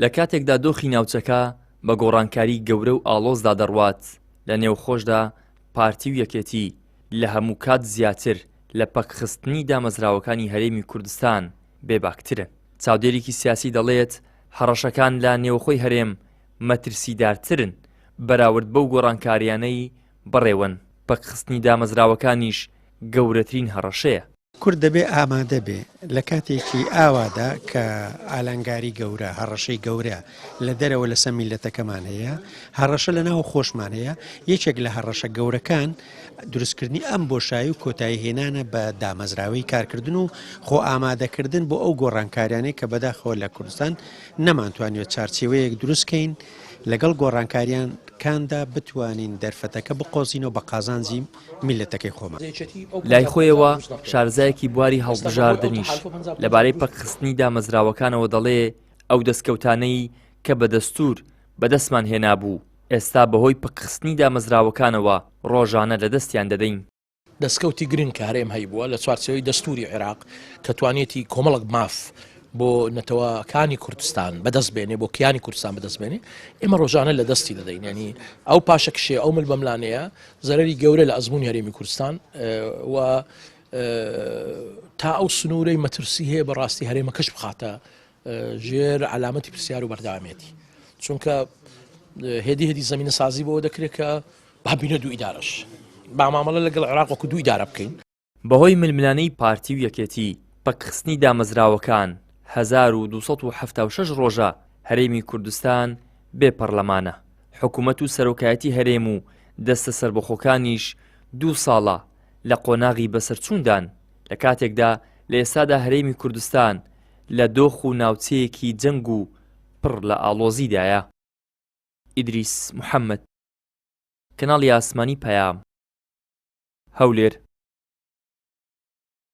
لە کاتێکدا دۆخی ناوچەکە بە گۆڕانکاری گەورە و ئاڵۆزدا دەڕوات لە نێوخۆشدا پارتی و یەکێتی لە هەموو کات زیاتر لە پەکخستنی دامەزراوەکانی هەرێمی کوردستان بێباکترن. چاودێرێکی سیاسی دەڵێت هەڕەشەکان لە نێوخۆی هەرێم مەترسیدارترن بەراورد بەو گۆڕانکاریانەی بڕێون. پەکخستنی دامەزراوەکانیش گەورەترین هەڕەشەیە. کورد دەبێ ئامادە بێ لە کاتێکی ئاوادا کە ئالانگاری گەورە هەڕەشەی گەورە لە دەرەوە لەسەر میلەتەکەمان هەیە، هەڕەشە لە ناو خۆشمان هەیە. یەکێک لە هەڕەشە گەورەکان دروستکردنی ئەم بۆشایی و کۆتایی هێنانە بە دامەزراوەی کارکردن و خۆ ئامادەکردن بۆ ئەو گۆڕانکاریانەی کە بەداخەوە لە کوردستان نەمانتوانێت چارچێوەیەک دروستکەین لەگەڵ گۆڕانکاریانکاندا بتوانین دەرفەتەکە بقۆزینەوە بە قازانجی میلەتەکەی خۆمان. لای خۆیەوە شارزایەکی بواری هەڵبژاردنیش لەبارەی پەکخستنی دامەزراوەکانەوە دەڵێ ئەو دەستکەوتانەی کە بە دەستور بەدەستمان هێنابوو ئێستا بەهۆی پەکخستنی دامەزراوەکانەوە ڕۆژانە لە دەستیان دەدەین. دەستکەوتی گرنگ کارێم هەیبووە لە چوارچەوەی دەستوری عێراق کە توانێتی کۆمەڵک ماف بۆ نەتەوەکانی کوردستان بەدەست بێنێ بۆ کیانی کوردستان بەدەست بێنێ، ئێمە ڕۆژانە لە دەستی دەدەین. ینی ئەو پاشەکشێ ئەو ملبەملانەیە زەرەری گەورە لە ئەزمموی هەرێمی کوردستان و تا ئەو سنوورەی مەترسی هەیە بەڕاستی هەرێمە کەش بخاتە ژێر علامەتی پرسیار و بەردەوامێتی، چونکە هێدی زەمینە سازی بۆ دەکرێت کە بابینە دوو ئیدارەش با مامەڵە لەگەڵ عێراق وەکو دوو ئیدارە بکەین. بەهۆی ململانەی پارتی و یەکێتی پەکخستنی دامەزراوەکان 1276 ڕۆژە هەرێمی کوردستان بێ پەرلەمانە. حکوومەت و سەرۆکایەتی هەرێم و دەستە سەربەخۆکانیش 2 ساڵە لە قۆناغی بەسەرچووندان لە کاتێکدا لە ئێستادا هەرێمی کوردستان لە دۆخ و ناوچەیەکی جەنگ و پڕ لە ئاڵۆزیدایە. ئیدریس محەممەد، کەناڵی ئاسمانی پەیام، هەولێر.